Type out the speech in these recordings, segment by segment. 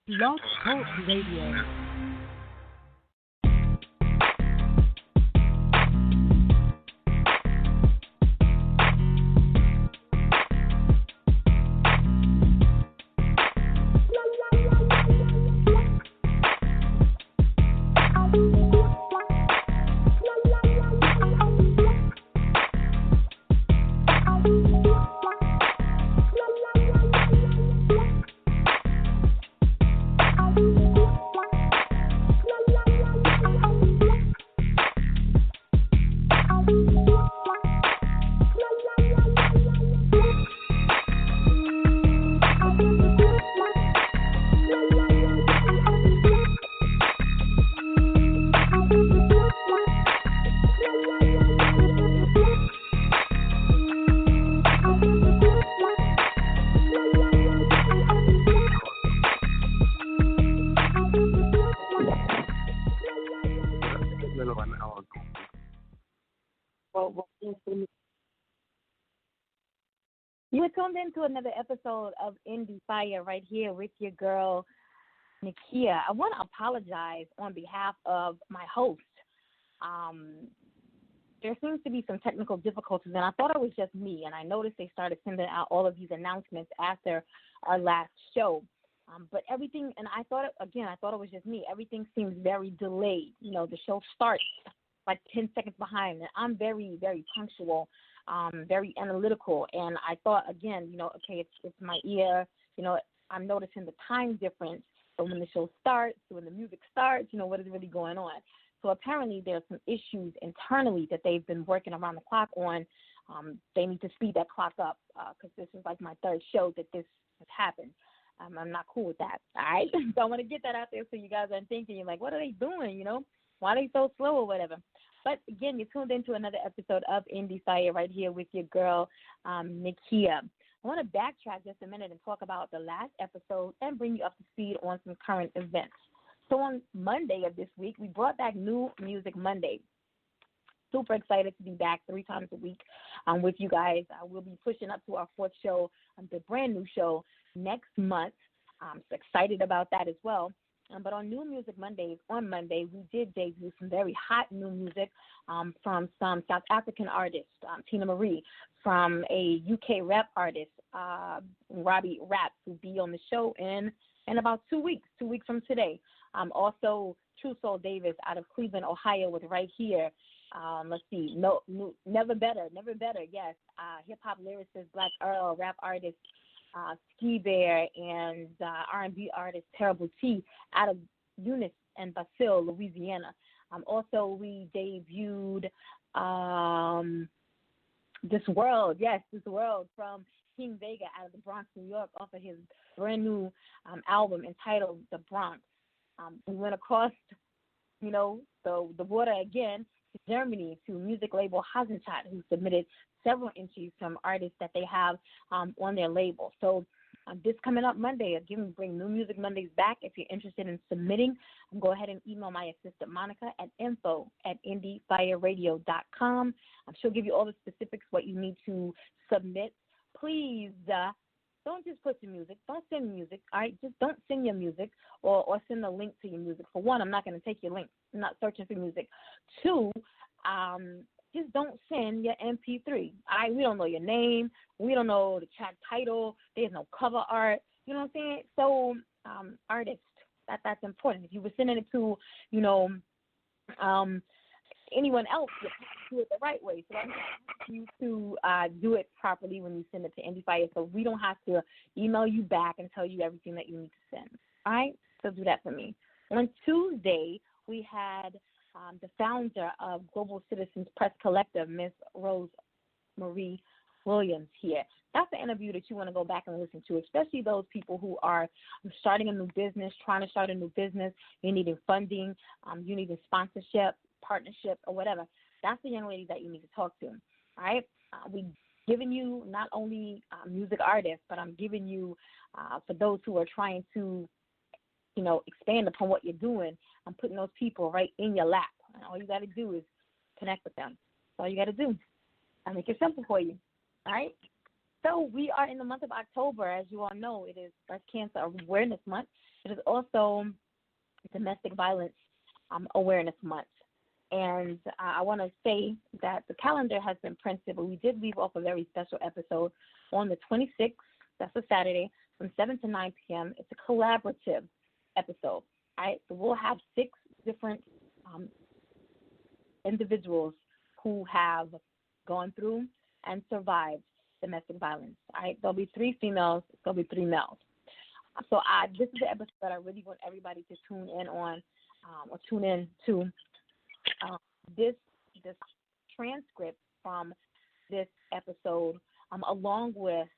Blog Talk Radio. You are tuned into another episode of Endie Fiya right here with your girl, Nkuna. I want to apologize on behalf of my host. There seems to be some technical difficulties, and I thought it was just me, and I noticed they started sending out all of these announcements after our last show. But everything, and I thought it was just me. Everything seems very delayed. You know, the show starts like 10 seconds behind, and I'm very, very punctual. Very analytical, and I thought again, okay, it's my ear, I'm noticing the time difference from when the show starts to when the music starts, what is really going on. So apparently there's some issues internally that they've been working around the clock on. They need to speed that clock up because this is like my third show that this has happened. I'm not cool with that, all right? So I want to get that out there so you guys aren't thinking, you're like, what are they doing, Why are they so slow or whatever? But, again, you're tuned into another episode of Endie Fiya right here with your girl, Nkuna. I want to backtrack just a minute and talk about the last episode and bring you up to speed on some current events. So on Monday of this week, we brought back New Music Monday. Super excited to be back 3 times a week with you guys. We'll be pushing up to our 4th show, the brand new show, next month. I'm so excited about that as well. But on New Music Mondays, on Monday, we did debut some very hot new music from some South African artists, Tina Marie, from a UK rap artist, Robbie Raps, who will be on the show in about 2 weeks from today. Also, True Soul Davis out of Cleveland, Ohio, with Right Here. Let's see, Never Better, yes. Hip-hop lyricist, Black Earl, rap artist, Ski Bear, and R&B artist Terrible T out of Eunice and Basile, Louisiana. Also, we debuted This World from King Vega out of the Bronx, New York, off of his brand new album entitled The Bronx. We went across, the border again to Germany to music label Hasenstadt, who submitted several entries from artists that they have on their label. So this coming up Monday, again, we bring New Music Mondays back. If you're interested in submitting, go ahead and email my assistant, Monica, at info@indiefireradio.com. She'll give you all the specifics, what you need to submit. Please don't just put your music. Don't send music, all right? Just don't send your music or send a link to your music. For one, I'm not going to take your link. I'm not searching for music. 2, just don't send your MP3. All right? We don't know your name. We don't know the track title. There's no cover art. You know what I'm saying? So, artists, that's important. If you were sending it to, anyone else, you have to do it the right way. So I'm asking you to do it properly when you send it to Endie Fiya, so we don't have to email you back and tell you everything that you need to send. All right? So do that for me. On Tuesday, we had the founder of Global Citizens Press Collective, Miss Rose Marie Williams, here. That's an interview that you want to go back and listen to, especially those people who are starting a new business, trying to start a new business. You're needing funding. You need a sponsorship, partnership, or whatever. That's the young lady that you need to talk to. All right? We've given you not only music artists, but I'm giving you, for those who are trying to, expand upon what you're doing, I'm putting those people right in your lap. And all you got to do is connect with them. That's all you got to do. I make it simple for you. All right? So we are in the month of October. As you all know, it is Breast Cancer Awareness Month. It is also Domestic Violence Awareness Month. And I want to say that the calendar has been printed, but we did leave off a very special episode on the 26th. That's a Saturday from 7 to 9 p.m. It's a collaborative episode. All right, so we'll have 6 different individuals who have gone through and survived domestic violence. All right, there'll be 3 females, there'll be 3 males. So this is the episode that I really want everybody to tune in on, or tune in to. This transcript from this episode, along with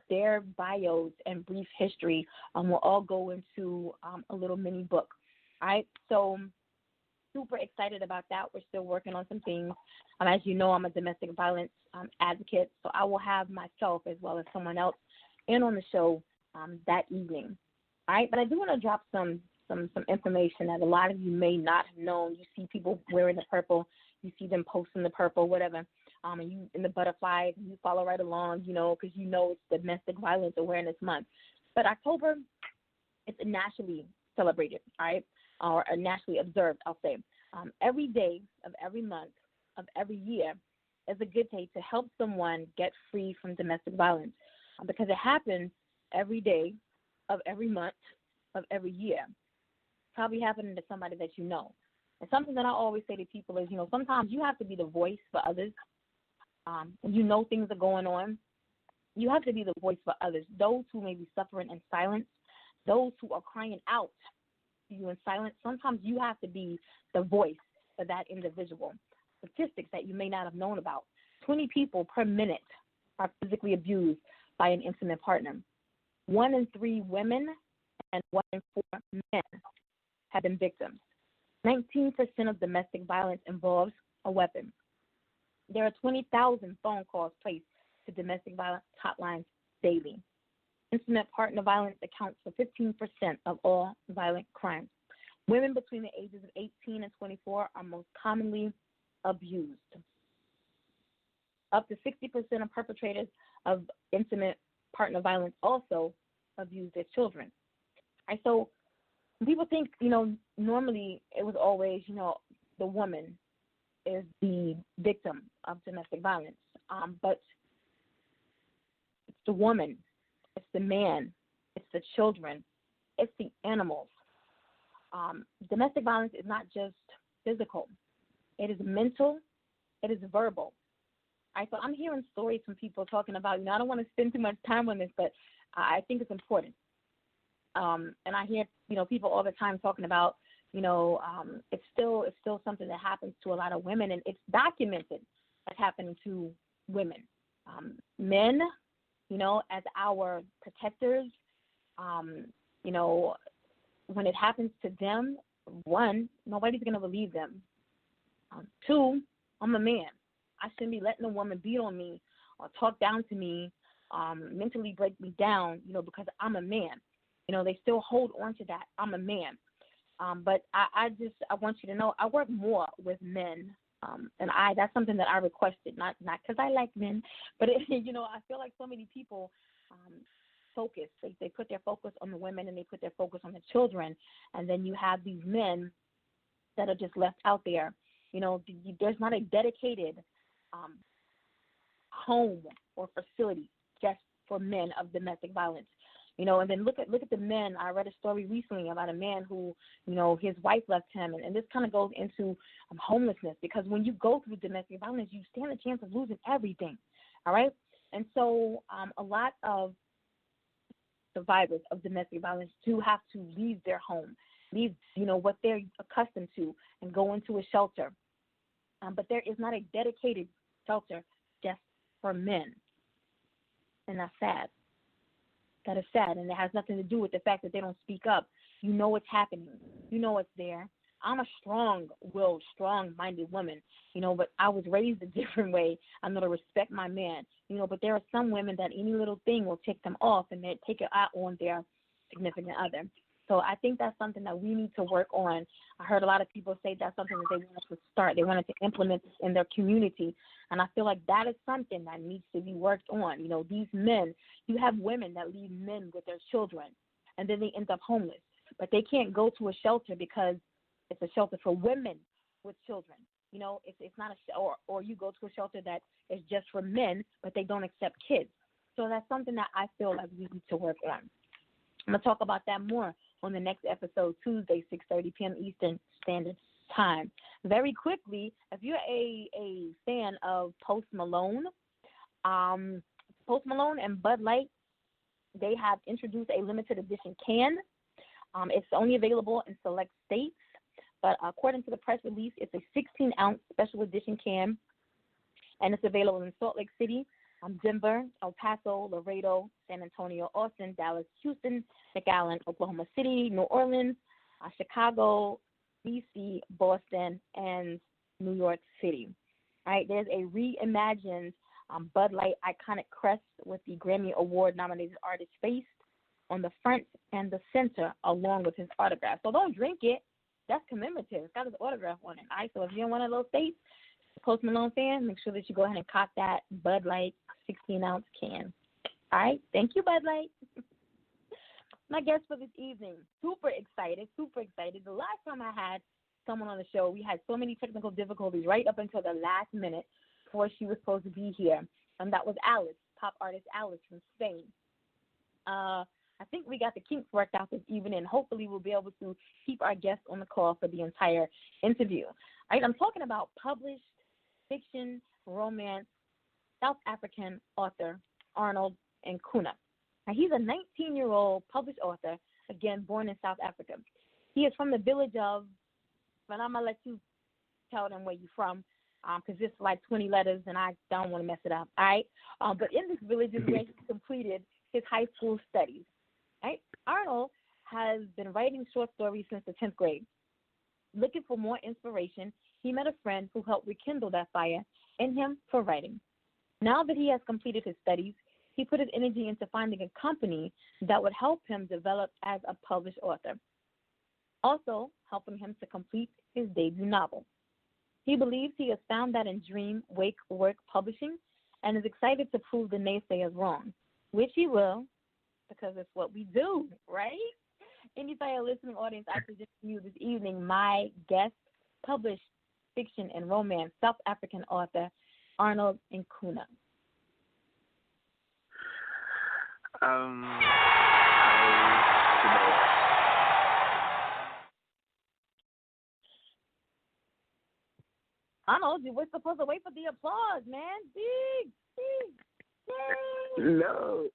their bios and brief history, will all go into a little mini book. All right, so super excited about that. We're still working on some things. As you know, I'm a domestic violence advocate, so I will have myself as well as someone else in on the show that evening. All right, but I do want to drop some information that a lot of you may not have known. You see people wearing the purple, you see them posting the purple, whatever, and you in the butterflies, and you follow right along, because you know it's Domestic Violence Awareness Month. But October, it's nationally celebrated, all right, or nationally observed, I'll say. Every day of every month of every year is a good day to help someone get free from domestic violence, because it happens every day of every month of every year. Probably happening to somebody that you know. And something that I always say to people is, sometimes you have to be the voice for others. When you know things are going on, you have to be the voice for others. Those who may be suffering in silence, those who are crying out to you in silence, sometimes you have to be the voice for that individual. Statistics that you may not have known about. 20 people per minute are physically abused by an intimate partner. 1 in 3 women and 1 in 4 men have been victims. 19% of domestic violence involves a weapon. There are 20,000 phone calls placed to domestic violence hotlines daily. Intimate partner violence accounts for 15% of all violent crimes. Women between the ages of 18 and 24 are most commonly abused. Up to 60% of perpetrators of intimate partner violence also abuse their children. And so people think, normally it was always, the woman is the victim of domestic violence. But it's the woman, it's the man, it's the children, it's the animals. Domestic violence is not just physical. It is mental. It is verbal. So I'm hearing stories from people talking about, I don't want to spend too much time on this, but I think it's important. And I hear, people all the time talking about, it's still something that happens to a lot of women, and it's documented as happening to women. Men, as our protectors, when it happens to them, 1, nobody's going to believe them. 2, I'm a man. I shouldn't be letting a woman beat on me or talk down to me, mentally break me down, because I'm a man. They still hold on to that. I'm a man. But I want you to know I work more with men. And that's something that I requested, not because I like men, but, I feel like so many people focus. They put their focus on the women and they put their focus on the children. And then you have these men that are just left out there. There's not a dedicated home or facility just for men of domestic violence. And then look at the men. I read a story recently about a man who, his wife left him, and this kind of goes into homelessness, because when you go through domestic violence, you stand a chance of losing everything, all right? And so a lot of survivors of domestic violence do have to leave their home, leave, what they're accustomed to, and go into a shelter. But there is not a dedicated shelter just for men, and that's sad. That is sad, and it has nothing to do with the fact that they don't speak up. You know what's happening. You know what's there. I'm a strong-willed, strong-minded woman, but I was raised a different way. I'm going to respect my man, but there are some women that any little thing will tick them off, and they take it out on their significant other. So I think that's something that we need to work on. I heard a lot of people say that's something that they wanted to start. They wanted to implement this in their community. And I feel like that is something that needs to be worked on. You know, these men, you have women that leave men with their children, and then they end up homeless. But they can't go to a shelter because it's a shelter for women with children. You know, it's not or you go to a shelter that is just for men, but they don't accept kids. So that's something that I feel like we need to work on. I'm going to talk about that more on the next episode, Tuesday, 6:30 p.m. Eastern Standard Time. Very quickly, if you're a fan of Post Malone and Bud Light, they have introduced a limited edition can. It's only available in select states, but according to the press release, it's a 16-ounce special edition can, and it's available in Salt Lake City, Denver, El Paso, Laredo, San Antonio, Austin, Dallas, Houston, McAllen, Oklahoma City, New Orleans, Chicago, D.C., Boston, and New York City. All right, there's a reimagined Bud Light iconic crest with the Grammy Award-nominated artist's face on the front and the center, along with his autograph. So don't drink it. That's commemorative. It's got his autograph on it. All right, so if you're in one of those states, Post Malone fan, make sure that you go ahead and cop that Bud Light 16-ounce can. All right, thank you, Bud Light. My guest for this evening, super excited. The last time I had someone on the show, we had so many technical difficulties right up until the last minute before she was supposed to be here, and that was Alice, pop artist Alice from Spain. I think we got the kinks worked out this evening, and hopefully we'll be able to keep our guest on the call for the entire interview. All right, I'm talking about published fiction, romance, South African author Arnold Nkuna. Now, he's a 19-year-old published author, again, born in South Africa. He is from the village of, but I'm going to let you tell them where you're from, because it's like 20 letters, and I don't want to mess it up, all right? But in this village is where he completed his high school studies. Right? Arnold has been writing short stories since the 10th grade. Looking for more inspiration, he met a friend who helped rekindle that fire in him for writing. Now that he has completed his studies, he put his energy into finding a company that would help him develop as a published author, also helping him to complete his debut novel. He believes he has found that in DreamWakeWork Publishing and is excited to prove the naysayers wrong, which he will, because it's what we do, right? Endie Fiya listening audience, I present to you this evening my guest, published fiction and romance South African author Arnold Nkuna. Arnold, you were supposed to wait for the applause, man. Big. Yay. No.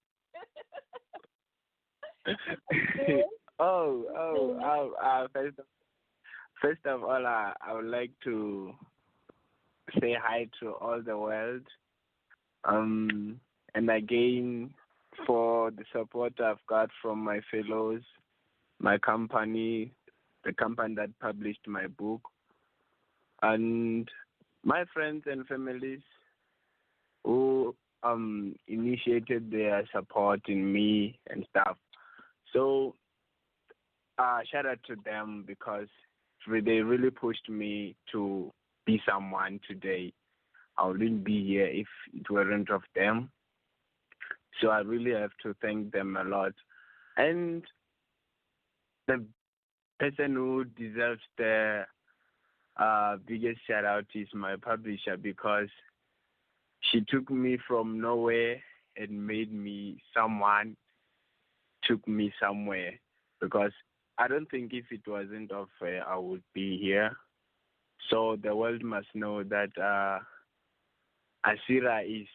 First of all, I would like to say hi to all the world, and again for the support I've got from my fellows, my company, the company that published my book, and my friends and families who initiated their support in me and stuff. So shout out to them, because they really pushed me to be someone today. I wouldn't be here if it weren't of them. So I really have to thank them a lot. And the person who deserves the biggest shout out is my publisher, because she took me from nowhere and made me someone, took me somewhere. Because I don't think if it wasn't of her, I would be here. So the world must know that Asira is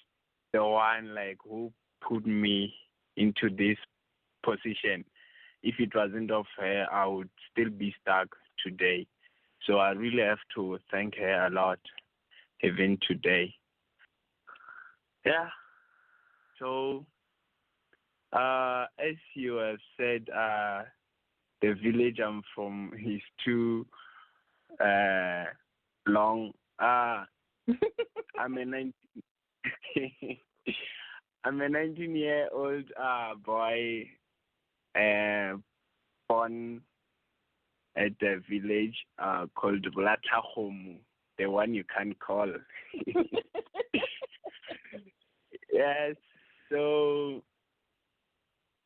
the one who put me into this position. If it wasn't of her, I would still be stuck today. So I really have to thank her a lot, even today. Yeah. So as you have said, the village I'm from is too long. I'm a 19-year-old boy born at a village called Blatahom, the one you can't call. Yes, so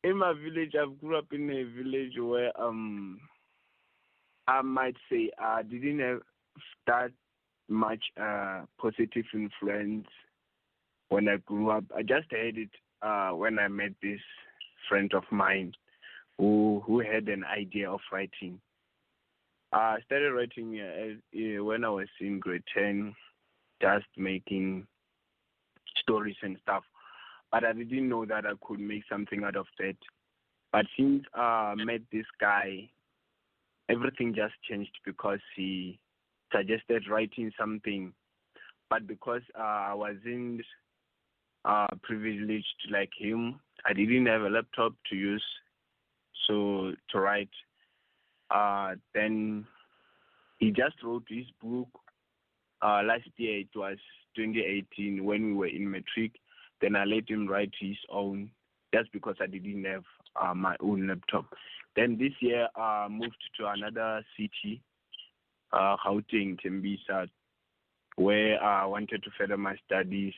in my village, I grew up in a village where I might say I didn't have that much positive influence when I grew up. I just had it when I met this friend of mine who had an idea of writing. I started writing when I was in grade 10, just making stories and stuff. But I didn't know that I could make something out of that. But since I met this guy, everything just changed because he suggested writing something. But because I wasn't privileged like him, I didn't have a laptop to use so to write. Then he just wrote his book last year. It was 2018 when we were in matric. Then I let him write his own just because I didn't have my own laptop. Then this year I moved to another city, Gauteng, Tembisa, where I wanted to further my studies.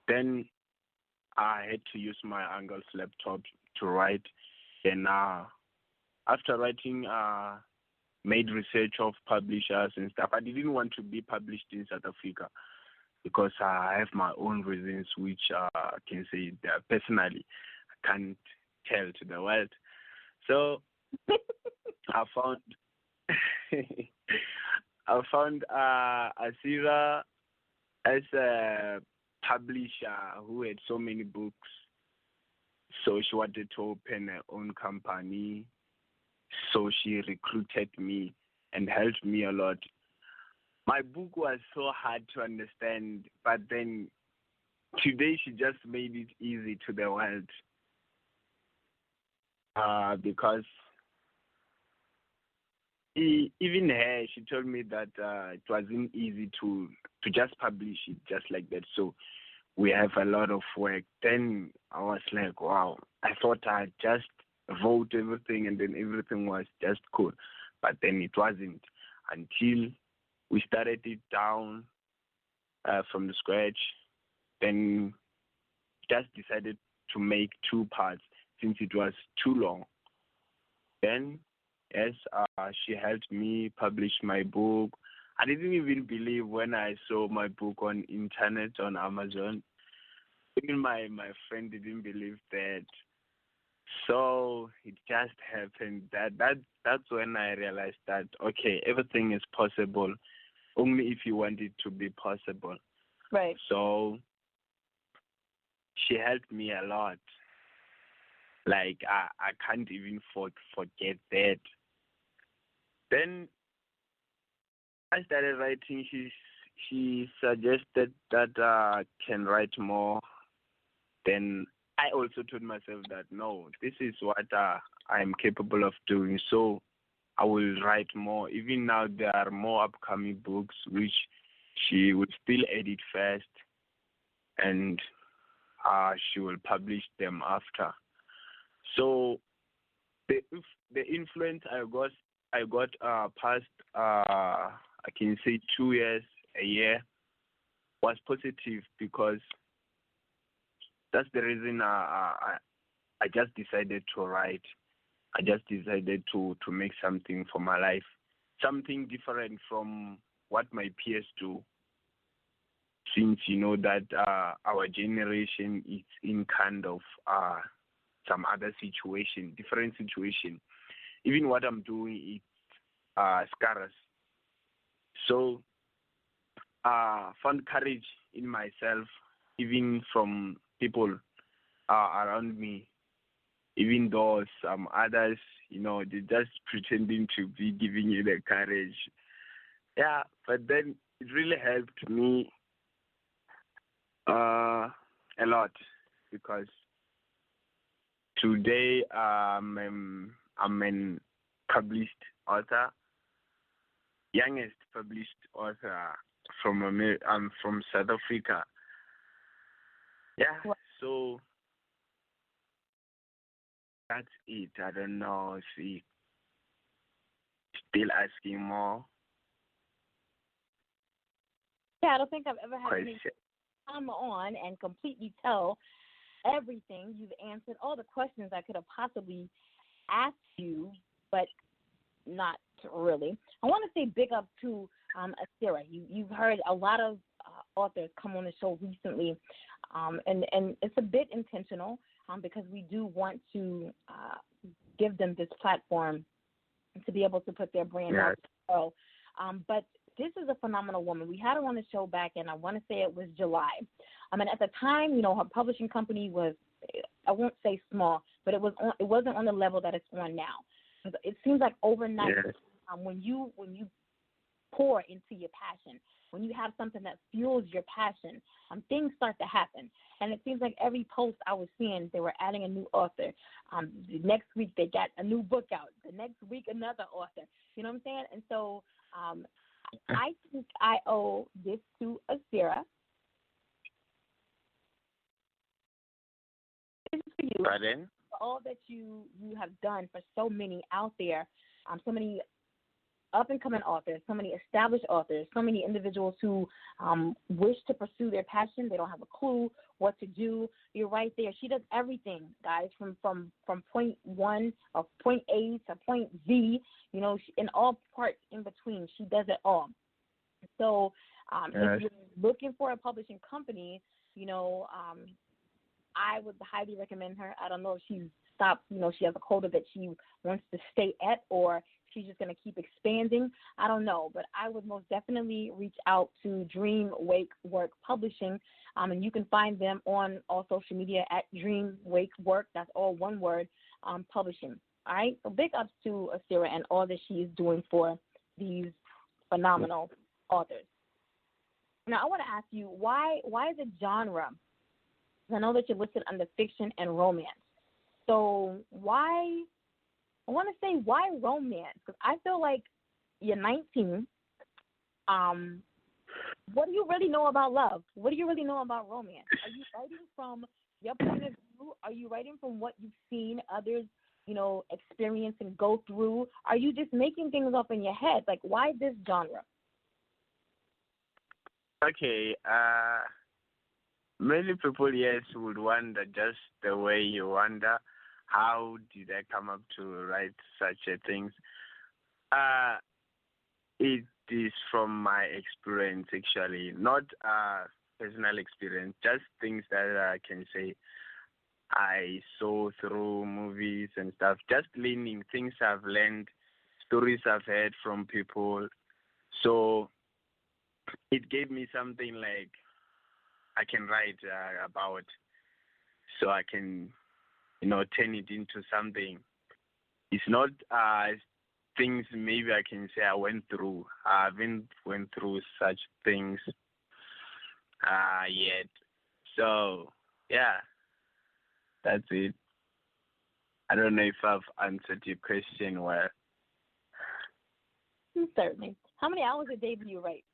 Then I had to use my uncle's laptop to write. Then after writing, made research of publishers and stuff. I didn't want to be published in South Africa because I have my own reasons, which I can say that personally I can't tell to the world. So I found I found Asira as a publisher who had so many books. So she wanted to open her own company. So she recruited me and helped me a lot. My book was so hard to understand, but then today she just made it easy to the world. Because even her, she told me that it wasn't easy to just publish it just like that. So we have a lot of work. Then I was like, wow, I thought I just wrote everything and then everything was just cool. But then it wasn't until we started it down from the scratch. Then just decided to make two parts since it was too long. Then, yes, she helped me publish my book. I didn't even believe when I saw my book on internet on Amazon. Even my friend didn't believe that. So it just happened. That's when I realized that okay, everything is possible, only if you want it to be possible. Right. So she helped me a lot. Like I can't even forget that. Then I started writing. She suggested that I can write more. Then I also told myself that no, this is what I am capable of doing. So I will write more. Even now there are more upcoming books which she would still edit first, and she will publish them after. So the influence I got past I can say 2 years, a year was positive because that's the reason I just decided to write. I just decided to make something for my life, something different from what my peers do. Since you know that our generation is in kind of some other situation, different situation. Even what I'm doing is scarce. So found courage in myself, even from people around me, even though some others, they're just pretending to be giving you the courage. Yeah, but then it really helped me a lot because today I'm an published author, youngest published author from I'm from South Africa. Yeah, so that's it. I don't know if he still asking more Yeah, I don't think I've ever had any questions. come on and completely tell everything. You've answered all the questions I could have possibly asked you, but not really. I want to say big up to Asira. You've heard a lot of authors come on the show recently, and it's a bit intentional because we do want to give them this platform to be able to put their brand Yes. out to the world. But this is a phenomenal woman. We had her on the show back in, I want to say it was July. And at the time, her publishing company was, I won't say small, but it wasn't on the level that it's on now. It seems like overnight, Yes. when you pour into your passion, when you have something that fuels your passion, things start to happen. And it seems like every post I was seeing, they were adding a new author. The next week they got a new book out. The next week another author. You know what I'm saying? And so I think I owe this to Asira. This is for you. Pardon? For all that you have done for so many out there, so many up-and-coming authors, so many established authors, so many individuals who wish to pursue their passion. They don't have a clue what to do. You're right there. She does everything, guys, from point one or point A to point Z, in all parts in between. She does it all. So if you're looking for a publishing company, I would highly recommend her. I don't know if she's stopped, she has a quota that she wants to stay at, or she's just going to keep expanding. I don't know, but I would most definitely reach out to DreamWakeWork Publishing, and you can find them on all social media at DreamWakeWork. That's all one word, publishing. All right, so big ups to Asira and all that she is doing for these phenomenal authors. Now, I want to ask you, why is it genre? I know that you're listed under fiction and romance. So why romance? Because I feel like you're 19. What do you really know about love? What do you really know about romance? Are you writing from your point of view? Are you writing from what you've seen others, experience and go through? Are you just making things up in your head? Like, why this genre? Okay. Many people, yes, would wonder just the way you wonder, how did I come up to write such a things? It is from my experience, actually, not personal experience, just things that I can say I saw through movies and stuff, just learning things I've learned, stories I've heard from people. So it gave me something like I can write about, so I can, turn it into something. It's not things maybe I can say I went through. I haven't went through such things yet. So, yeah, that's it. I don't know if I've answered your question well. Certainly. How many hours a day do you write?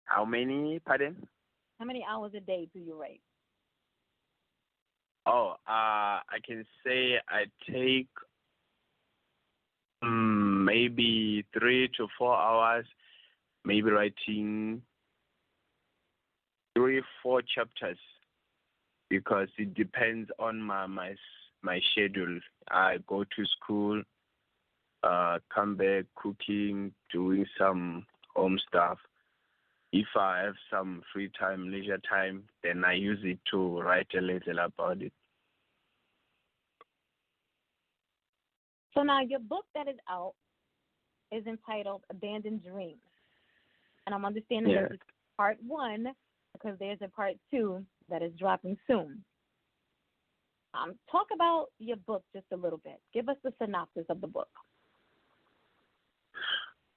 How many, pardon? How many hours a day do you write? Oh, I can say I take maybe 3 to 4 hours, maybe writing 3-4 chapters, because it depends on my schedule. I go to school, come back, cooking, doing some home stuff. If I have some free time, leisure time, then I use it to write a little about it. So now your book that is out is entitled Abandoned Dreams. And I'm understanding this is part 1 because there's a part 2 that is dropping soon. Talk about your book just a little bit. Give us the synopsis of the book.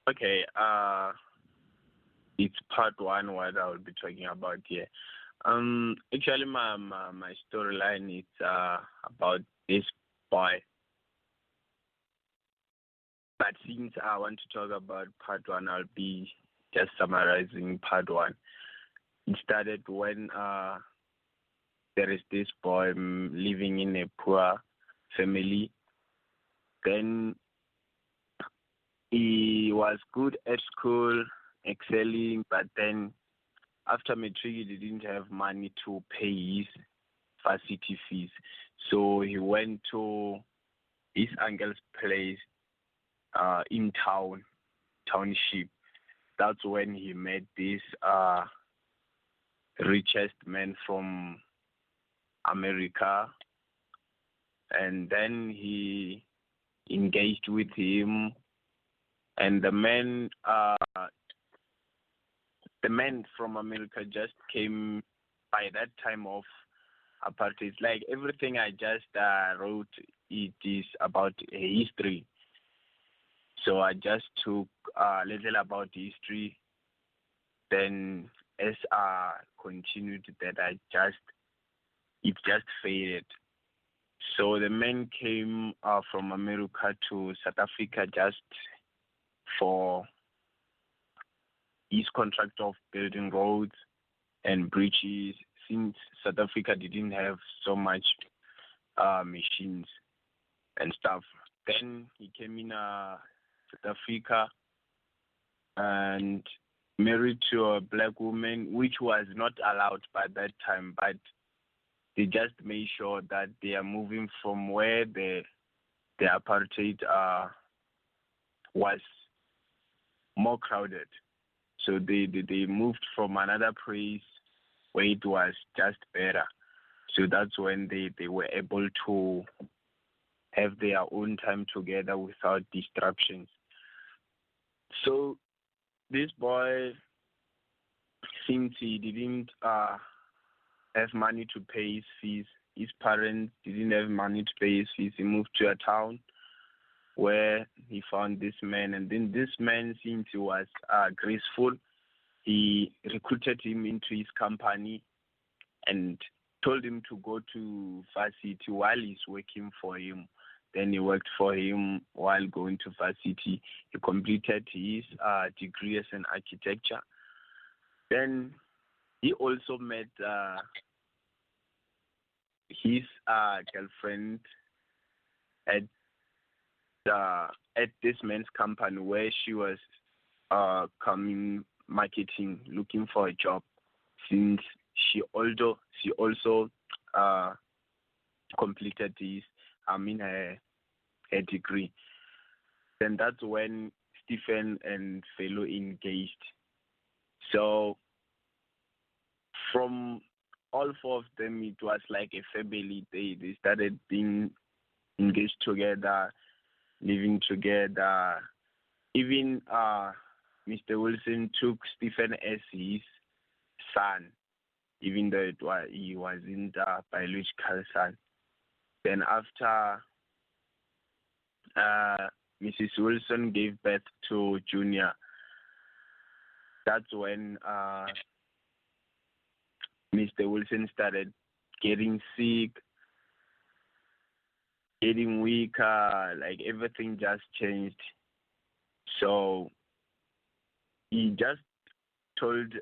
Okay, it's part 1 what I will be talking about here. Actually, my storyline is about this boy. But since I want to talk about part 1, I'll be just summarizing part 1. It started when there is this boy living in a poor family. Then he was good at school, excelling, but then after matric, he didn't have money to pay his varsity fees. So he went to his uncle's place in township. That's when he met this richest man from America. And then he engaged with him. And the man from America just came by that time of apartheid. Like everything I just wrote, it is about history. So I just took a little about history. Then as I continued that, it just faded. So the man came from America to South Africa just for his contract of building roads and bridges, since South Africa didn't have so much machines and stuff. Then he came in South Africa and married to a black woman, which was not allowed by that time, but they just made sure that they are moving from where the apartheid was more crowded. So they moved from another place where it was just better. So that's when they were able to have their own time together without disruptions. So this boy, since he didn't have money to pay his fees, his parents didn't have money to pay his fees, he moved to a town where he found this man. And then this man, since he was graceful, he recruited him into his company and told him to go to varsity while he's working for him. Then he worked for him while going to varsity. He completed his degree as an architecture. Then he also met his girlfriend at this man's company, where she was coming marketing, looking for a job, since she also completed her degree. Then that's when Stephen and fellow engaged. So from all four of them, it was like a family. They started being engaged together, living together. Even Mr. Wilson took Stephen as his son, even though he wasn't a biological son. Then after Mrs. Wilson gave birth to Junior, that's when Mr. Wilson started getting sick, getting weaker, like everything just changed. So he just told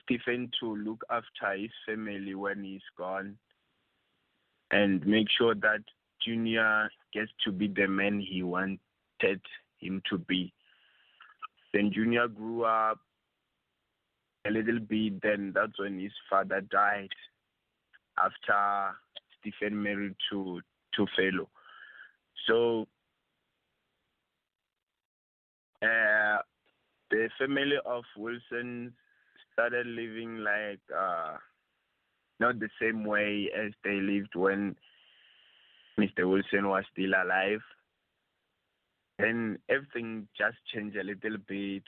Stephen to look after his family when he's gone and make sure that Junior gets to be the man he wanted him to be. Then Junior grew up a little bit. Then that's when his father died after Stephen married to fellow. So the family of Wilson started living like not the same way as they lived when Mr. Wilson was still alive. And everything just changed a little bit.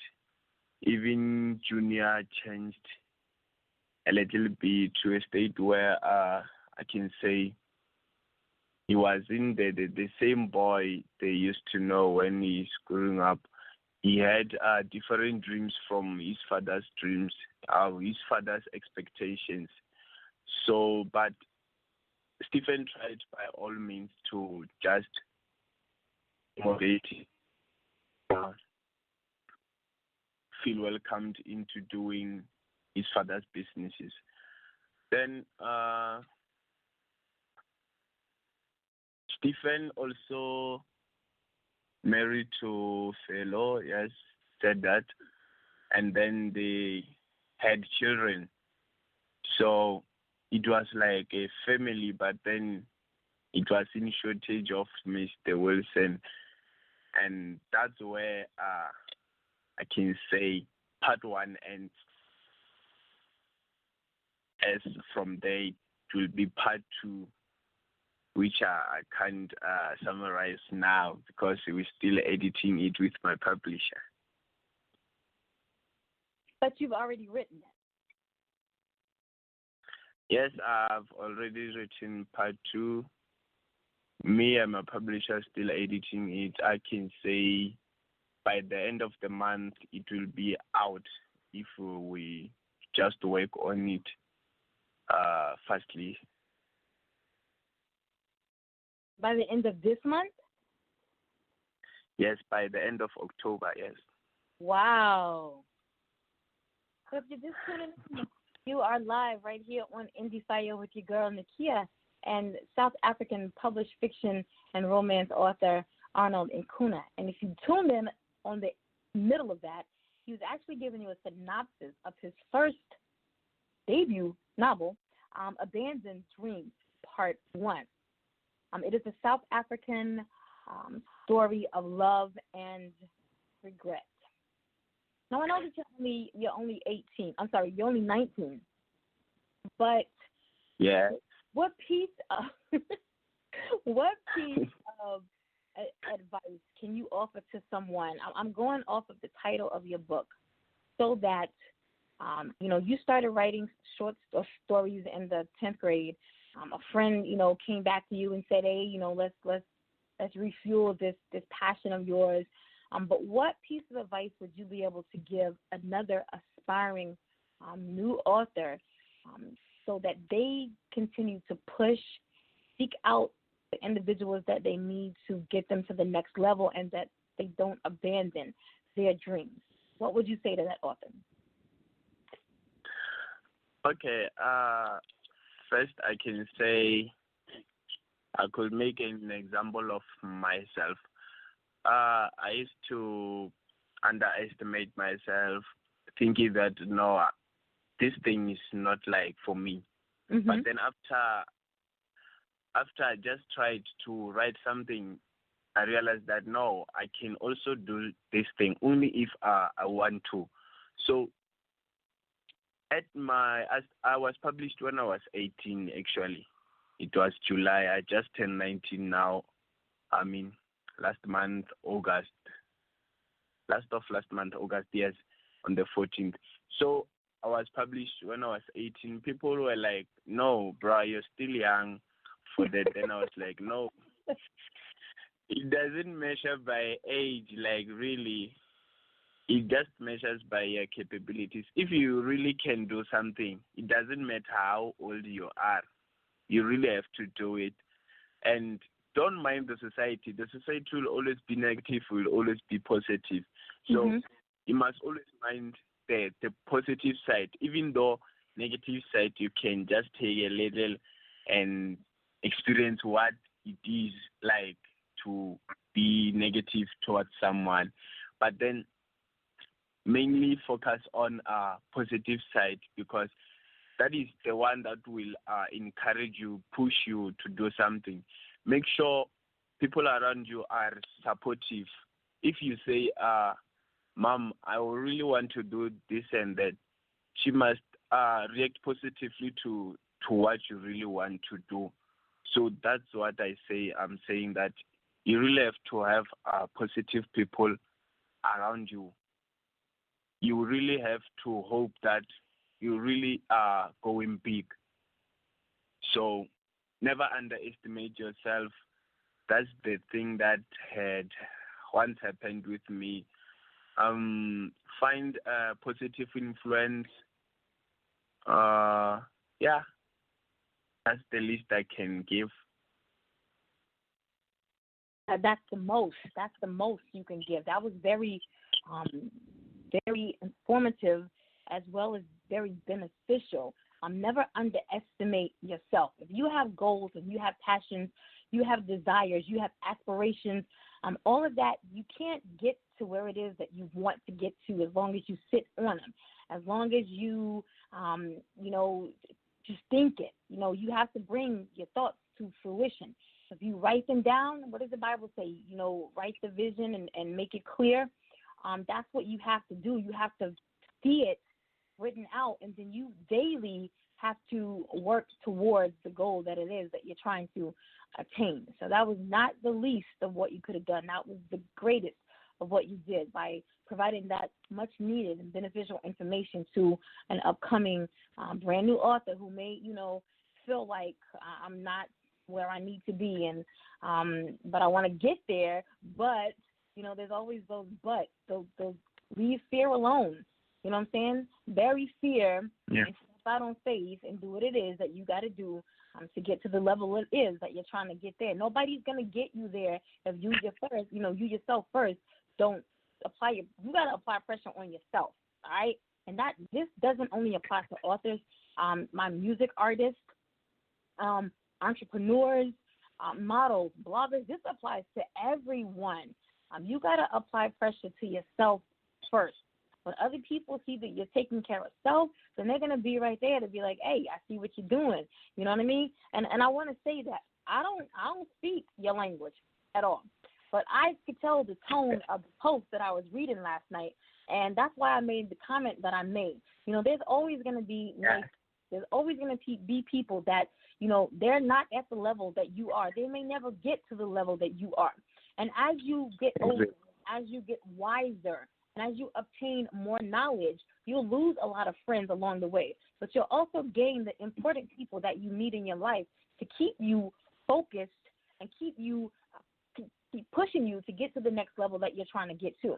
Even Junior changed a little bit to a state where I can say he was in the same boy they used to know when he's growing up. He had different dreams from his father's dreams, his father's expectations. So, but Stephen tried by all means to just motivate him, feel welcomed into doing his father's businesses. Then Stephen also married to fellow, yes, said that, and then they had children. So it was like a family, but then it was in shortage of Mr. Wilson, and that's where I can say part one ends. As from there, it will be part two, which I can't summarize now because we're still editing it with my publisher. But you've already written it. Yes, I've already written part two. Me and my publisher still editing it. I can say by the end of the month it will be out if we just work on it fastly. By the end of this month? Yes, by the end of October, yes. Wow. So if you're just tuning in, you are live right here on Endie Fiya with your girl Nakia and South African published fiction and romance author Arnold Nkuna. And if you tuned in on the middle of that, he was actually giving you a synopsis of his first debut novel, Abandoned Dreams, Part 1. It is a South African story of love and regret. Now, I know that you're only 18. I'm sorry, you're only 19. But yeah, what piece of advice can you offer to someone? I'm going off of the title of your book, so that you started writing short stories in the 10th grade. A friend, came back to you and said, "Hey, let's refuel this passion of yours." But what piece of advice would you be able to give another aspiring new author so that they continue to push, seek out the individuals that they need to get them to the next level, and that they don't abandon their dreams? What would you say to that author? Okay. First, I can say I could make an example of myself. I used to underestimate myself, thinking that no, this thing is not like for me. Mm-hmm. But then after I just tried to write something, I realized that no, I can also do this thing only if I want to. So I was published when I was 18. Actually, it was July. I just turned 19 now. I mean, last month, August, yes, on the 14th. So I was published when I was 18. People were like, "No, bro, you're still young for that." Then I was like, "No, it doesn't measure by age. Like really, it just measures by your capabilities. If you really can do something, it doesn't matter how old you are. You really have to do it, and." Don't mind the society. The society will always be negative, will always be positive. So you must always mind the positive side. Even though negative side, you can just take a little and experience what it is like to be negative towards someone. But then mainly focus on positive side, because that is the one that will encourage you, push you to do something. Make sure people around you are supportive. If you say, "Mom, I really want to do this and that," she must react positively to what you really want to do. So that's what I say. I'm saying that you really have to have positive people around you. You really have to hope that you really are going big. So never underestimate yourself. That's the thing that had once happened with me. Find a positive influence. Yeah, that's the least I can give. That's the most. That's the most you can give. That was very, very informative, as well as very beneficial. Never underestimate yourself. If you have goals, if you have passions, you have desires, you have aspirations, all of that, you can't get to where it is that you want to get to as long as you sit on them, as long as you, just think it. You have to bring your thoughts to fruition. If you write them down, what does the Bible say? Write the vision and make it clear. That's what you have to do. You have to see it written out, and then you daily have to work towards the goal that it is that you're trying to attain. So that was not the least of what you could have done. That was the greatest of what you did by providing that much needed and beneficial information to an upcoming brand new author who may, feel like I'm not where I need to be, and but I want to get there. But there's always those buts. Those leave fear alone. You know what I'm saying? Bury fear and step out on faith and do what it is that you got to do to get to the level it is that you're trying to get there. Nobody's gonna get you there if you yourself first don't apply you got to apply pressure on yourself. All right, and this doesn't only apply to authors, my music artists, entrepreneurs, models, bloggers. This applies to everyone. You got to apply pressure to yourself first. When other people see that you're taking care of self, then they're going to be right there to be like, hey, I see what you're doing. You know what I mean? And I want to say that I don't speak your language at all. But I could tell the tone of the post that I was reading last night, and that's why I made the comment that I made. There's always going to be there's always going to be people that, they're not at the level that you are. They may never get to the level that you are. And as you get older, as you get wiser, and as you obtain more knowledge, you'll lose a lot of friends along the way. But you'll also gain the important people that you need in your life to keep you focused and keep pushing you to get to the next level that you're trying to get to.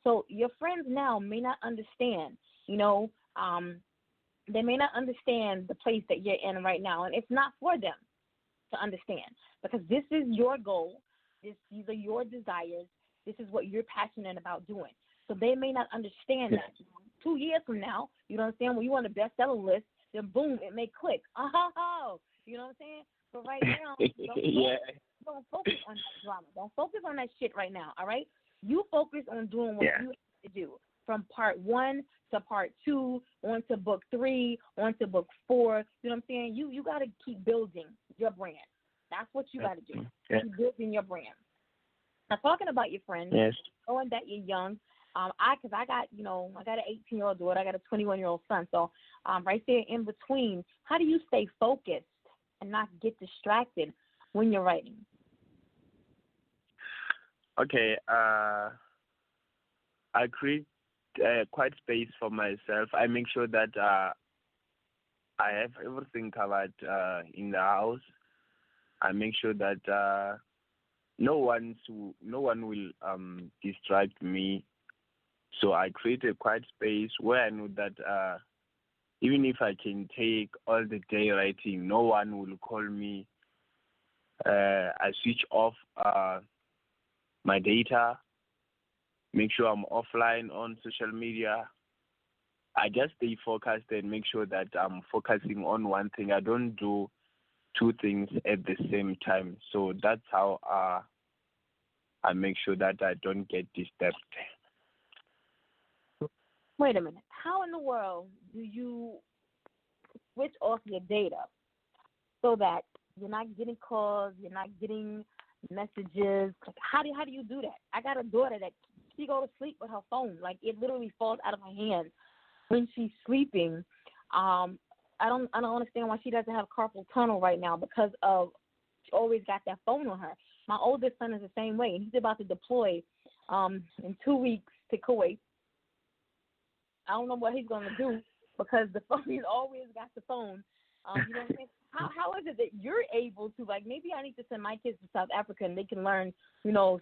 So your friends now may not understand, they may not understand the place that you're in right now, and it's not for them to understand because this is your goal. These are your desires. This is what you're passionate about doing. So they may not understand that. 2 years from now, you know what I'm saying, when you on the bestseller list, then boom, it may click. Oh, you know what I'm saying? But right now, don't focus on that drama. Don't focus on that shit right now, all right? You focus on doing what you have to do. From part 1 to part 2, on to book 3, on to book 4. You know what I'm saying? You got to keep building your brand. That's what you got to do. Keep building your brand. Now, talking about your friends, knowing that you're young, because I got an 18-year-old daughter, I got a 21-year-old son. So right there in between, how do you stay focused and not get distracted when you're writing? Okay, I create quite space for myself. I make sure that I have everything covered in the house. I make sure that no one will distract me. So I create a quiet space where I know that even if I can take all the day writing, no one will call me. I switch off my data, make sure I'm offline on social media. I just stay focused and make sure that I'm focusing on one thing. I don't do two things at the same time. So that's how I make sure that I don't get disturbed. Wait a minute. How in the world do you switch off your data so that you're not getting calls, you're not getting messages? How do you do that? I got a daughter that she go to sleep with her phone. Like, it literally falls out of her hand when she's sleeping. I don't understand why she doesn't have carpal tunnel right now because of she always got that phone on her. My oldest son is the same way, and he's about to deploy in 2 weeks to Kuwait. I don't know what he's going to do because the phone, he's always got the phone. You know what I'm saying? How is it that you're able to, like, maybe I need to send my kids to South Africa and they can learn,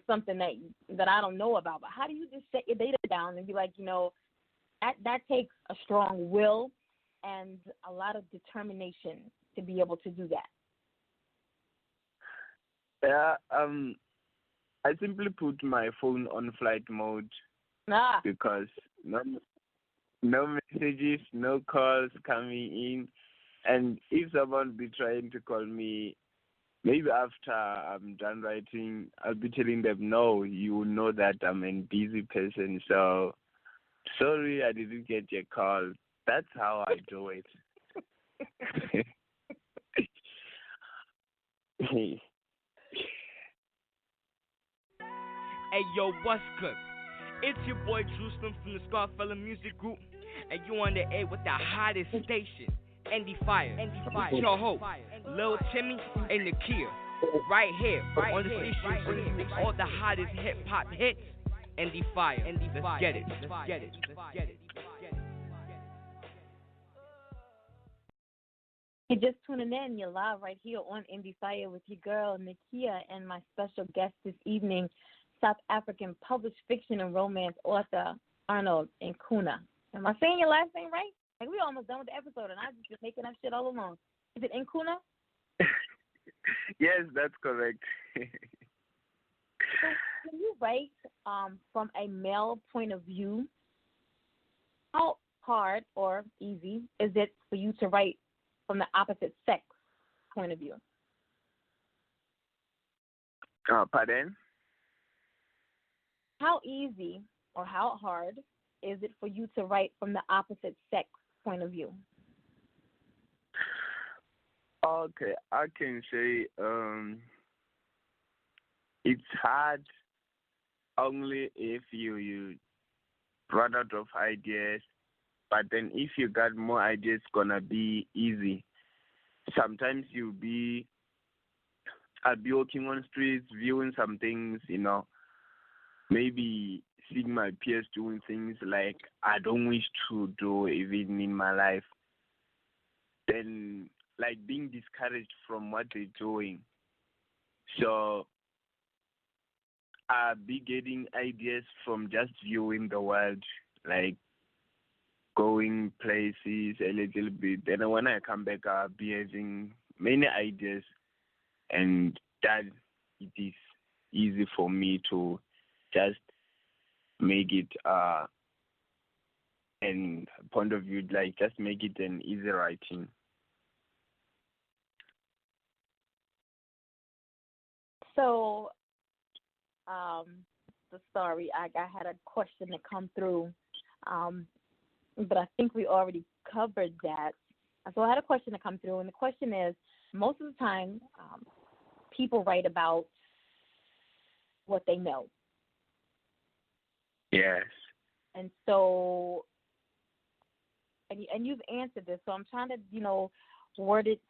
something that I don't know about. But how do you just set your data down and be like, that takes a strong will and a lot of determination to be able to do that? Yeah, I simply put my phone on flight mode because no messages, no calls coming in. And if someone be trying to call me, maybe after I'm done writing, I'll be telling them, no, you will know that I'm a busy person. So sorry, I didn't get your call. That's how I do it. Hey yo, what's good? It's your boy Jerusalem from the Scarfella Music Group, and you on the air with the hottest station, Endie Fiya. With your host, Lil Timmy and Nakia. Right here on the station bringing you all the hottest hip hop hits. Endie Fiya. Let's get it. You're just tuning in. You're live right here on Endie Fiya with your girl, Nakia, and my special guest this evening, South African published fiction and romance author, Arnold Nkuna. Am I saying your last name right? Like, we almost done with the episode, and I just been making up shit all along. Is it Nkuna? Yes, that's correct. So when you write from a male point of view, how hard or easy is it for you to write from the opposite sex point of view? Pardon? How easy or how hard is it for you to write from the opposite sex point of view? Okay, I can say it's hard only if you run out of ideas, but then if you got more ideas, it's gonna be easy. Sometimes I'll be walking on streets, viewing some things, maybe seeing my peers doing things like I don't wish to do even in my life. Then like being discouraged from what they're doing. So I'll be getting ideas from just viewing the world, like going places a little bit. Then when I come back, I'll be having many ideas, and that it is easy for me to just make it and point of view, like just make it an easy writing. So, sorry, I had a question to come through, but I think we already covered that. So I had a question to come through, and the question is, most of the time, people write about what they know. Yes. And so, and you've answered this, so I'm trying to, word it.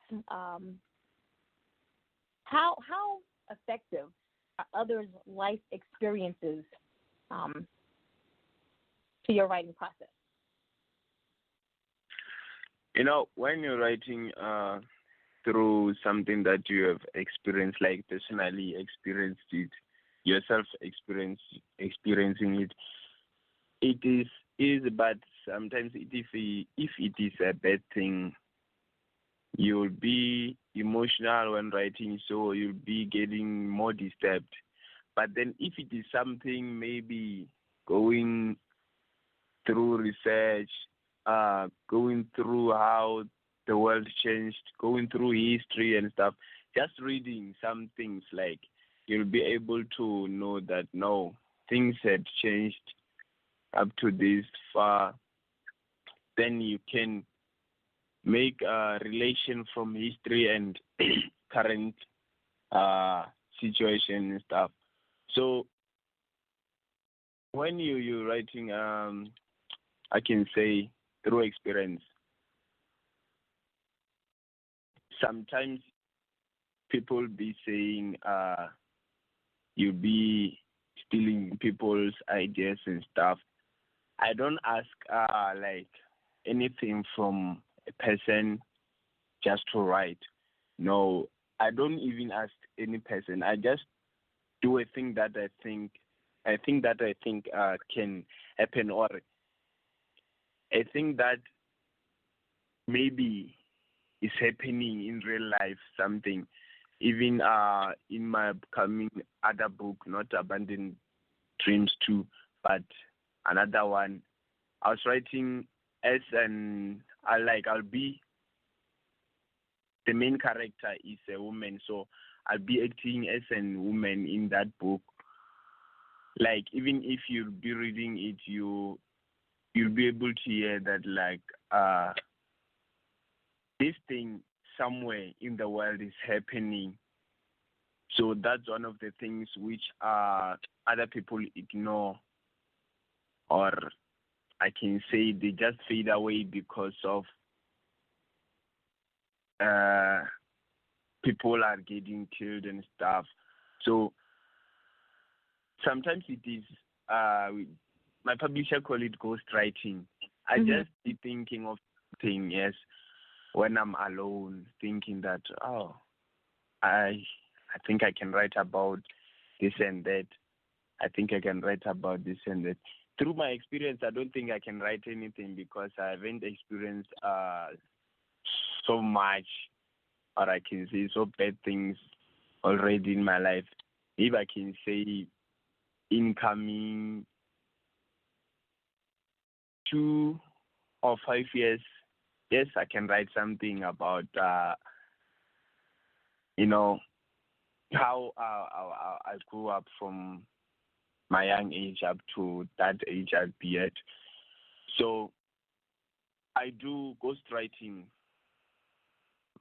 How effective are others' life experiences to your writing process? When you're writing through something that you have experienced, like personally experienced it, yourself experiencing it, it is easy, but sometimes if it is a bad thing, you'll be emotional when writing, so you'll be getting more disturbed. But then if it is something maybe going through research, going through how the world changed, going through history and stuff, just reading some things, like you'll be able to know that no, things had changed up to this far. Then you can make a relation from history and current situation and stuff. So when you're writing, I can say through experience, sometimes people be saying you be stealing people's ideas and stuff. I don't ask like anything from a person just to write. No, I don't even ask any person. I just do a thing that I think can happen, or a thing that maybe is happening in real life, something. Even in my upcoming other book, not Abandoned Dreams 2, but another one, I was writing as I'll be the main character is a woman, so I'll be acting as a woman in that book. Like, even if you'll be reading it, you'll be able to hear that, like, this thing somewhere in the world is happening. So that's one of the things which other people ignore, or I can say they just fade away because of people are getting killed and stuff. So sometimes it is, my publisher call it ghostwriting. I just be thinking of things, yes, when I'm alone, thinking that, I think I can write about this and that. I think I can write about this and that. Through my experience, I don't think I can write anything because I haven't experienced so much, or I can say so bad things already in my life. If I can say incoming 2 or 5 years, yes, I can write something about, how I grew up from my young age up to that age I'll be at. So I do ghostwriting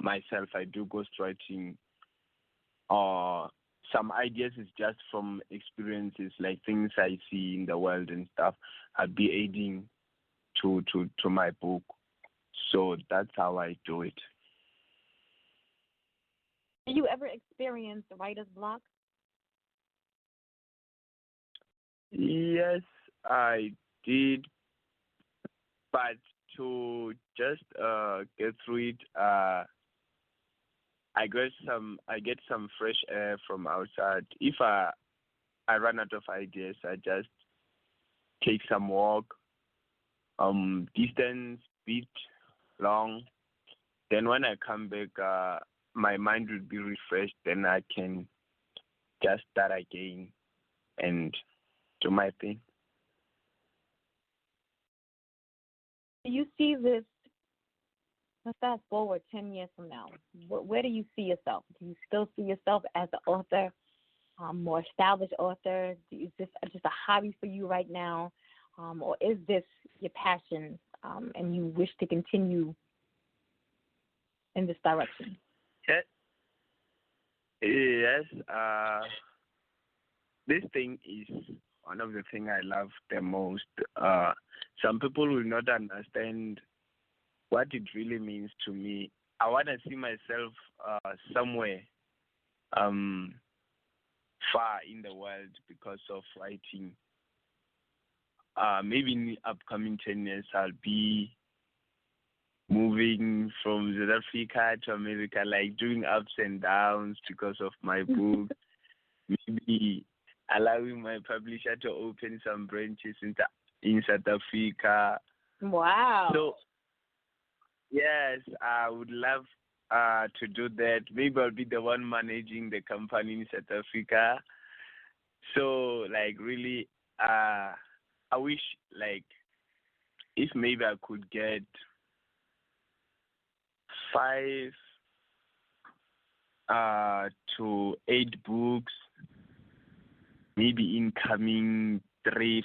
myself. I do ghostwriting. Some ideas is just from experiences, like things I see in the world and stuff. I'll be adding to my book. So that's how I do it. Did you ever experience writer's block? Yes, I did, but to just get through it, I get some fresh air from outside. If I run out of ideas, I just take some walk, distance, bit long. Then when I come back, my mind will be refreshed. Then I can just start again and do my thing. Do you see this? Let's fast forward 10 years from now. Where do you see yourself? Do you still see yourself as an author, more established author? Is this just a hobby for you right now? Or is this your passion and you wish to continue in this direction? Yes. This thing is one of the things I love the most. Some people will not understand what it really means to me. I want to see myself somewhere far in the world because of writing. Maybe in the upcoming 10 years, I'll be moving from South Africa to America, like doing ups and downs because of my book. Maybe allowing my publisher to open some branches in South Africa. Wow. So, yes, I would love to do that. Maybe I'll be the one managing the company in South Africa. So, like, really, I wish, like, if maybe I could get 5 to 8 books, maybe in coming 3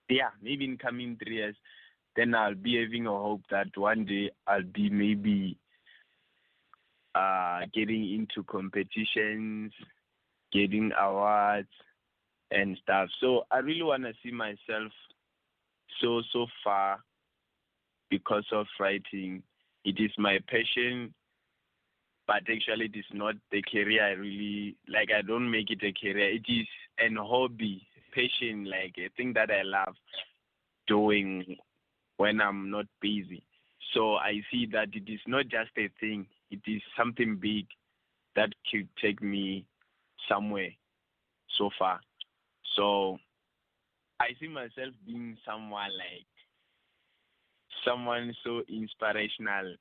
years, then I'll be having a hope that one day I'll be maybe getting into competitions, getting awards and stuff. So I really want to see myself so far because of writing. It is my passion, but actually it is not the career I really like. I don't make it a career. It is an hobby, passion, like a thing that I love doing when I'm not busy. So I see that it is not just a thing. It is something big that could take me somewhere so far. So I see myself being someone so inspirational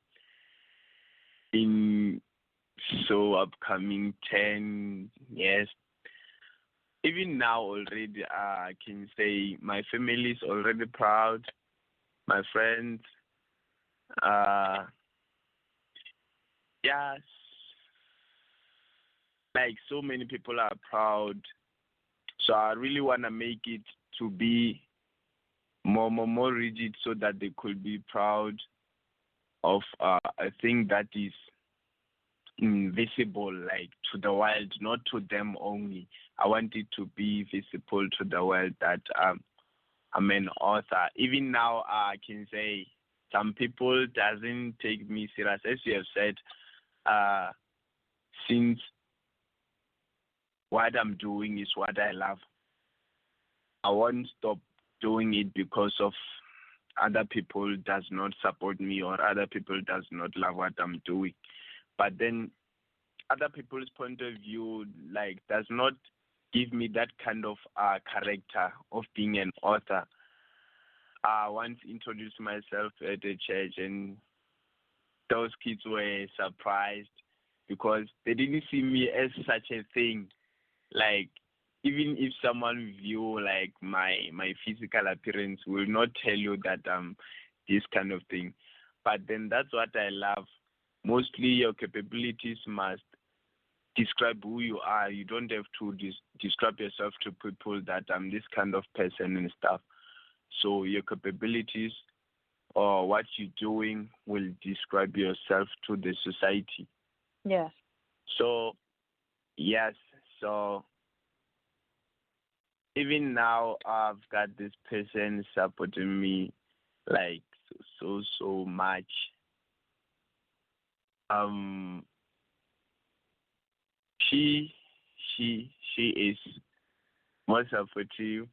in so upcoming 10 years. Even now already, I can say my family is already proud. My friends, yes, like so many people are proud. So I really want to make it to be more rigid so that they could be proud of a thing that is invisible, like to the world, not to them only. I want it to be visible to the world that I'm an author. Even now, I can say some people doesn't take me serious. As you have said, since what I'm doing is what I love, I won't stop doing it because of other people does not support me or other people does not love what I'm doing. But then other people's point of view like does not give me that kind of character of being an author. I once introduced myself at a church and those kids were surprised because they didn't see me as such a thing. Like even if someone view like my physical appearance will not tell you that this kind of thing. But then that's what I love. Mostly your capabilities must describe who you are. You don't have to describe yourself to people that I'm this kind of person and stuff. So your capabilities or what you're doing will describe yourself to the society. Yes. So yes, so even now I've got this person supporting me like so much. Um she she is more supportive.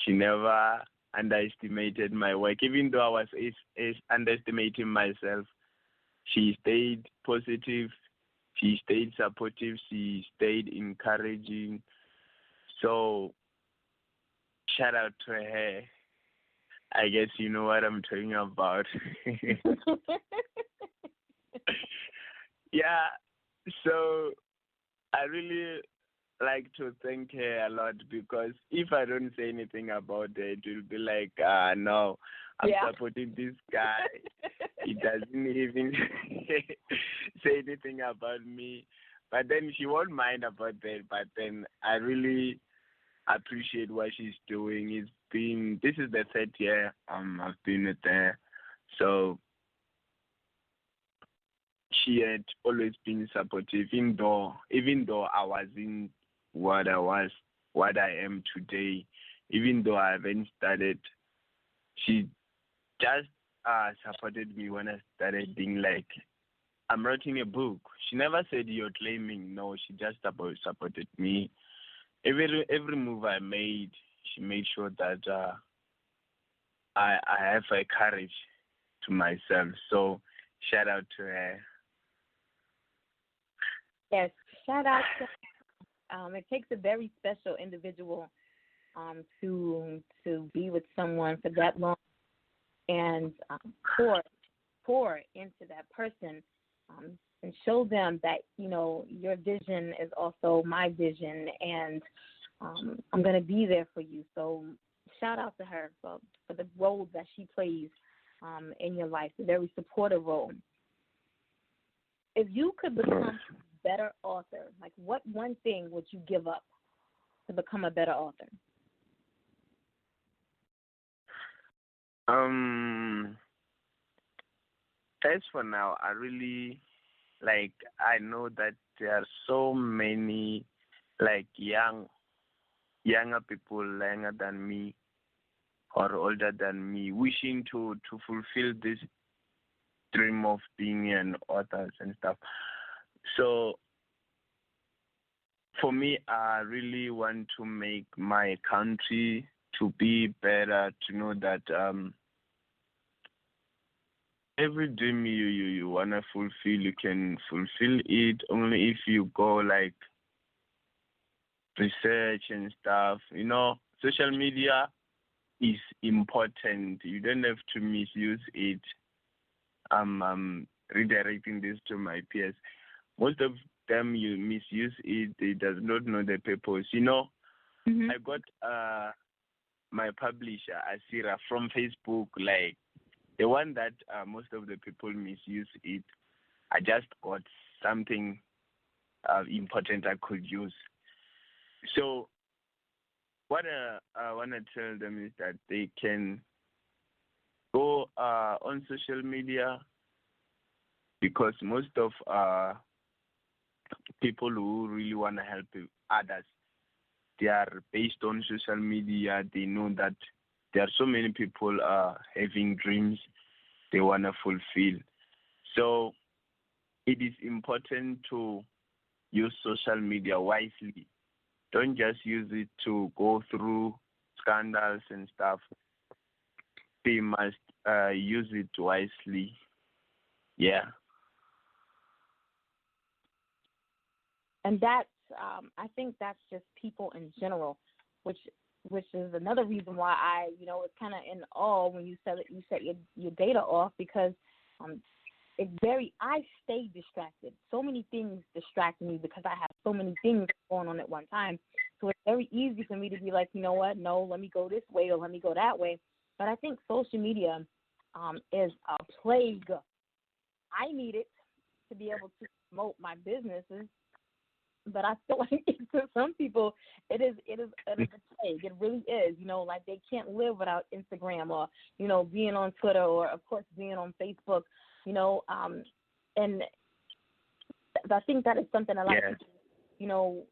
She never underestimated my work, even though I was is underestimating myself. She stayed positive. She stayed supportive. She stayed encouraging. So shout out to her. I guess you know what I'm talking about. Yeah. So I really like to thank her a lot because if I don't say anything about it, it will be like, no, I'm supporting this guy. He doesn't even say anything about me. But then she won't mind about that. But then I really appreciate what she's doing. This is the third year I've been with her. So she had always been supportive, even though I wasn't what I am today, even though I haven't started, she just supported me when I started being like, I'm writing a book. She never said you're claiming. No, she just supported me. Every move I made, she made sure that I have a courage to myself. So shout out to her. Yes, shout out to it takes a very special individual to be with someone for that long and pour into that person and show them that your vision is also my vision and I'm going to be there for you. So shout out to her for the role that she plays in your life, a very supportive role. If you could become a better author, like what one thing would you give up to become a better author? As for now, I really I know that there are so many younger people younger than me or older than me wishing to fulfill this dream of being an author and stuff. So for me, I really want to make my country to be better, to know that every dream you want to fulfill, you can fulfill it only if you go research and stuff. Social media is important. You don't have to misuse it. I'm redirecting this to my peers. Most of them you misuse it. They does not know the purpose. Mm-hmm. I got my publisher Asira from Facebook, the one that most of the people misuse it. I just got something important I could use. So what I want to tell them is that they can go on social media, because most of people who really want to help others, they are based on social media. They know that there are so many people having dreams they want to fulfill. So it is important to use social media wisely. Don't just use it to go through scandals and stuff. They must use it wisely. Yeah. And that's I think that's just people in general, which is another reason why I it's kind of in awe when you set your data off, because it's I stay distracted. So many things distract me because I have so many things going on at one time. So it's very easy for me to be like, you know what, no, let me go this way or let me go that way. But I think social media is a plague. I need it to be able to promote my businesses, but I feel like to some people it is a plague. It really is. Like they can't live without Instagram or being on Twitter or of course being on Facebook. And I think that is something a lot of people,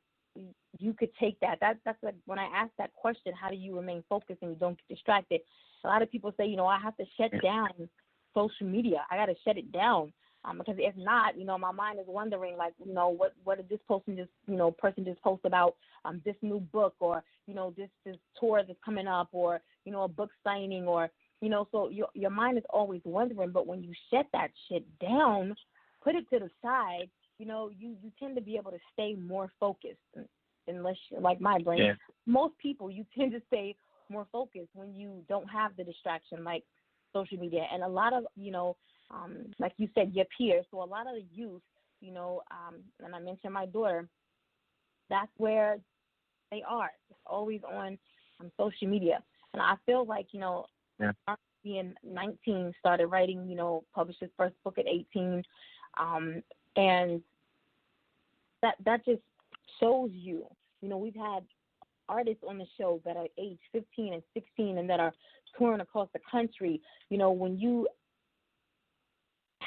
you could take that. That's like when I ask that question, how do you remain focused and you don't get distracted? A lot of people say, I have to shut down social media. I got to shut it down. Because if not, my mind is wondering, like, what did this person just post about this new book or, this tour that's coming up or, a book signing or, so your mind is always wondering. But when you shut that shit down, put it to the side, you tend to be able to stay more focused. Unless, like my brain, most people, you tend to stay more focused when you don't have the distraction like social media. And a lot of, like you said, your peers. So a lot of the youth, and I mentioned my daughter, that's where they are. It's always on social media. And I feel like, being 19, started writing, published his first book at 18. And that just shows you, we've had artists on the show that are age 15 and 16 and that are touring across the country. When you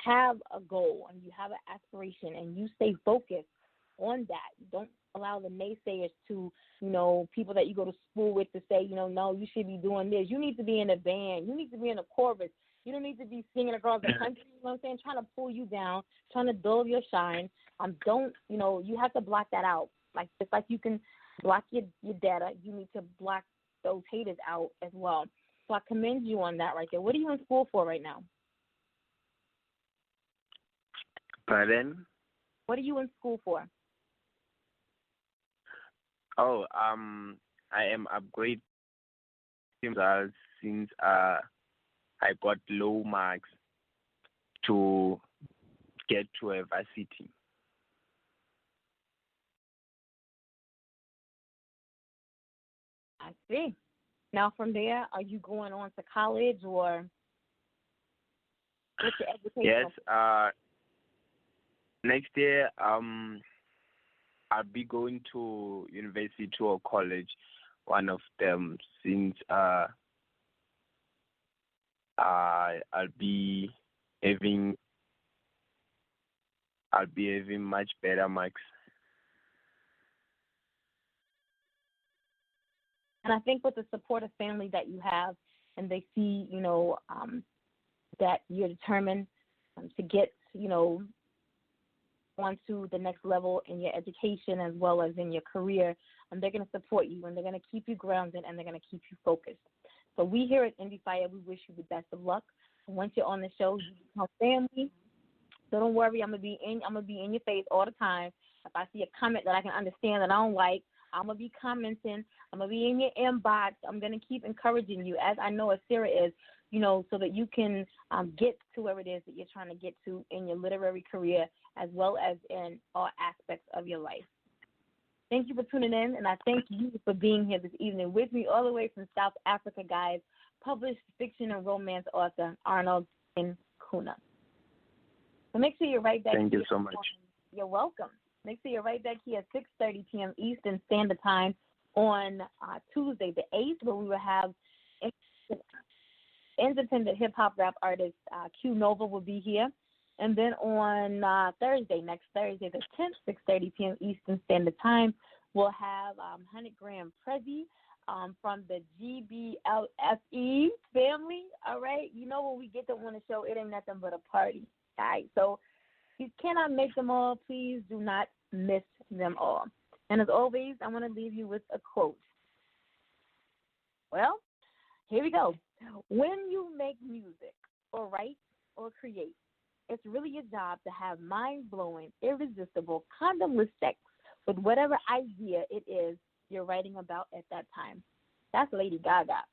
have a goal and you have an aspiration and you stay focused on that, don't allow the naysayers to, people that you go to school with to say, no, you should be doing this. You need to be in a band. You need to be in a chorus. You don't need to be singing across the country, trying to pull you down, trying to dull your shine. You have to block that out. Like, just like you can block your data, you need to block those haters out as well. So I commend you on that right there. What are you in school for right now? Pardon? What are you in school for? Oh, I am upgrading results since I got low marks to get to a varsity. I see. Now from there, are you going on to college or what's your education? Yes. Next year, I'll be going to university or college, one of them, since I'll be having much better marks. And I think with the supportive family that you have, and they see, that you're determined to get, onto the next level in your education as well as in your career, and they're going to support you and they're going to keep you grounded and they're going to keep you focused. So we here at Endie Fiya, we wish you the best of luck. And once you're on the show, you become family. So don't worry, I'm gonna be in your face all the time. If I see a comment that I can understand that I don't like, I'm gonna be commenting. I'm gonna be in your inbox. I'm gonna keep encouraging you, as I know Asira is, so that you can get to where it is that you're trying to get to in your literary career as well as in all aspects of your life. Thank you for tuning in, and I thank you for being here this evening with me all the way from South Africa, guys. Published fiction and romance author Arnold Nkuna. So make sure you're right back. Thank you so much. You're welcome. Make sure you're right back here at 6:30 p.m. Eastern Standard Time on Tuesday, the 8th, where we will have independent hip-hop rap artist Q Nova will be here. And then on next Thursday, the 10th, 6:30 p.m. Eastern Standard Time, we'll have 100 Gram Prezi from the GBLFE family, all right? You know when we get them on the show, it ain't nothing but a party, all right? So you cannot make them all. Please do not miss them all. And as always, I want to leave you with a quote. Well, here we go. When you make music or write or create, it's really your job to have mind-blowing, irresistible, condomless sex with whatever idea it is you're writing about at that time. That's Lady Gaga.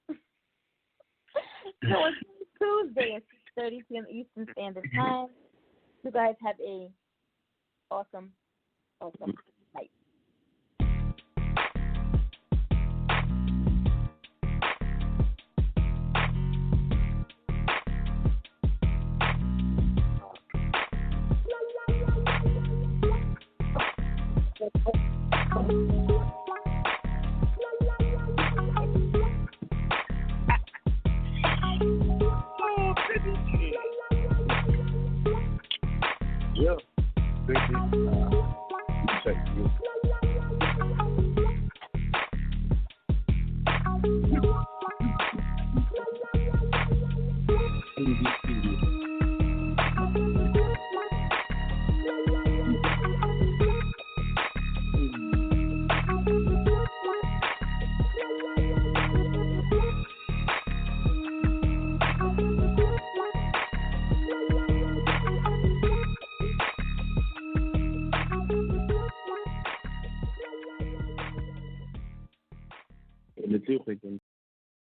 So on Tuesday at 6:30 p.m. Eastern Standard Time, you guys have a awesome night. Yeah. Check you. Le truc,